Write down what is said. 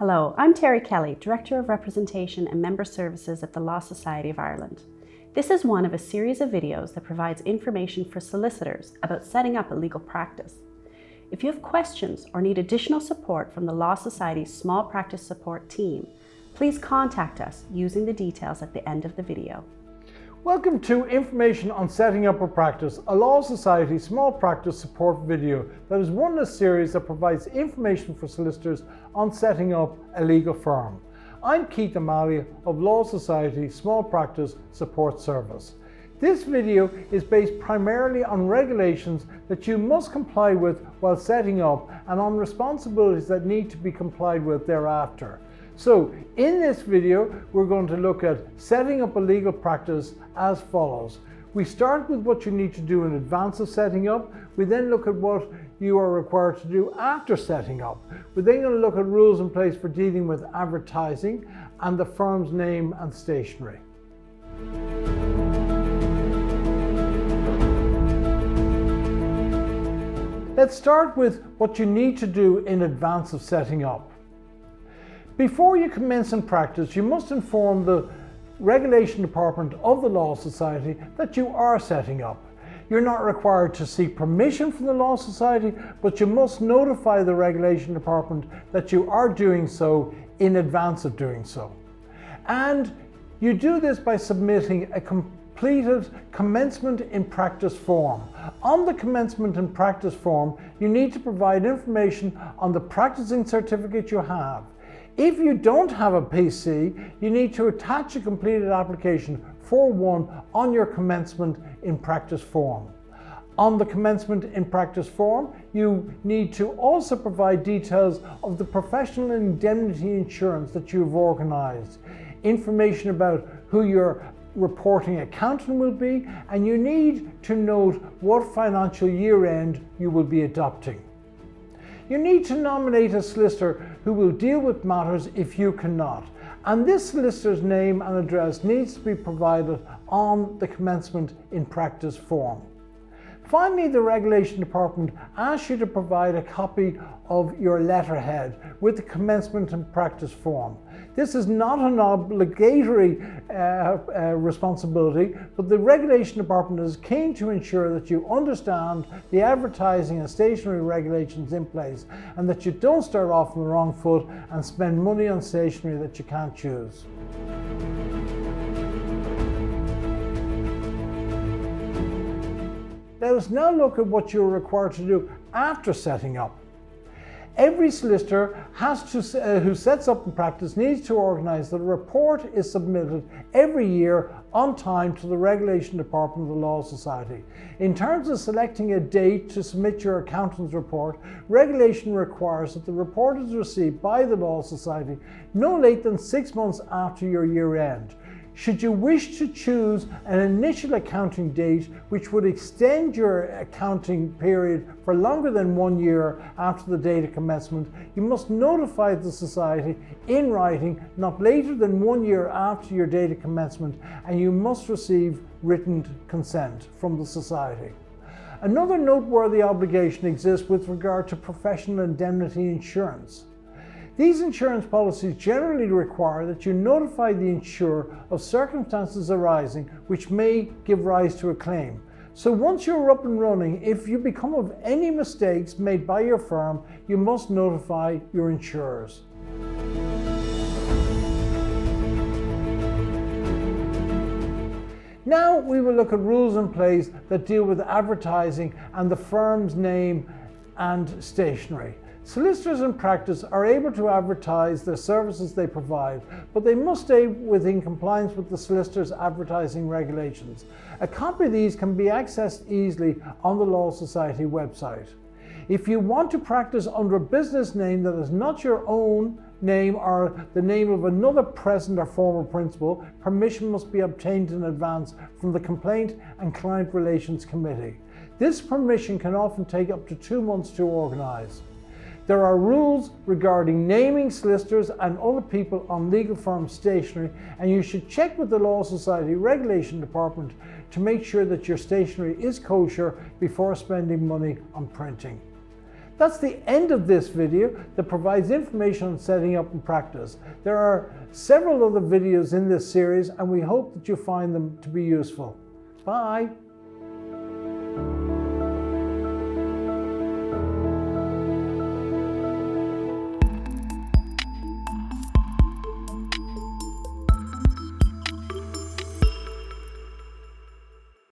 Hello, I'm Terry Kelly, Director of Representation and Member Services at the Law Society of Ireland. This is one of a series of videos that provides information for solicitors about setting up a legal practice. If you have questions or need additional support from the Law Society's Small Practice Support team, please contact us using the details at the end of the video. Welcome to Information on Setting Up a Practice, a Law Society Small Practice Support video that is one in a series that provides information for solicitors on setting up a legal firm. I'm Keith O'Malley of Law Society Small Practice Support Service. This video is based primarily on regulations that you must comply with while setting up and on responsibilities that need to be complied with thereafter. So in this video, we're going to look at setting up a legal practice as follows. We start with what you need to do in advance of setting up. We then look at what you are required to do after setting up. We're then going to look at rules in place for dealing with advertising and the firm's name and stationery. Let's start with what you need to do in advance of setting up. Before you commence in practice, you must inform the Regulation Department of the Law Society that you are setting up. You're not required to seek permission from the Law Society, but you must notify the Regulation Department that you are doing so in advance of doing so. And you do this by submitting a completed Commencement in Practice form. On the Commencement in Practice form, you need to provide information on the practicing certificate you have. If you don't have a PC, you need to attach a completed application for one on your Commencement in Practice form. On the Commencement in Practice form, you need to also provide details of the professional indemnity insurance that you've organised, information about who your reporting accountant will be, and you need to note what financial year end you will be adopting. You need to nominate a solicitor who will deal with matters if you cannot, and this solicitor's name and address needs to be provided on the Commencement in Practice form. Finally, the Regulation Department asks you to provide a copy of your letterhead with the Commencement in Practice form. This is not an obligatory responsibility, but the Regulation Department is keen to ensure that you understand the advertising and stationery regulations in place and that you don't start off on the wrong foot and spend money on stationery that you can't choose. Let us now look at what you're required to do after setting up. Every solicitor who sets up in practice needs to organise that a report is submitted every year on time to the Regulation Department of the Law Society. In terms of selecting a date to submit your accountant's report, regulation requires that the report is received by the Law Society no later than 6 months after your year end. Should you wish to choose an initial accounting date which would extend your accounting period for longer than 1 year after the date of commencement, you must notify the Society in writing not later than 1 year after your date of commencement, and you must receive written consent from the Society. Another noteworthy obligation exists with regard to professional indemnity insurance. These insurance policies generally require that you notify the insurer of circumstances arising which may give rise to a claim. So once you're up and running, if you become of any mistakes made by your firm, you must notify your insurers. Now we will look at rules in place that deal with advertising and the firm's name and stationery. Solicitors in practice are able to advertise the services they provide, but they must stay within compliance with the solicitor's advertising regulations. A copy of these can be accessed easily on the Law Society website. If you want to practice under a business name that is not your own name or the name of another present or former principal, permission must be obtained in advance from the Complaint and Client Relations Committee. This permission can often take up to 2 months to organise. There are rules regarding naming solicitors and other people on legal firm stationery, and you should check with the Law Society Regulation Department to make sure that your stationery is kosher before spending money on printing. That's the end of this video that provides information on setting up in practice. There are several other videos in this series and we hope that you find them to be useful. Bye.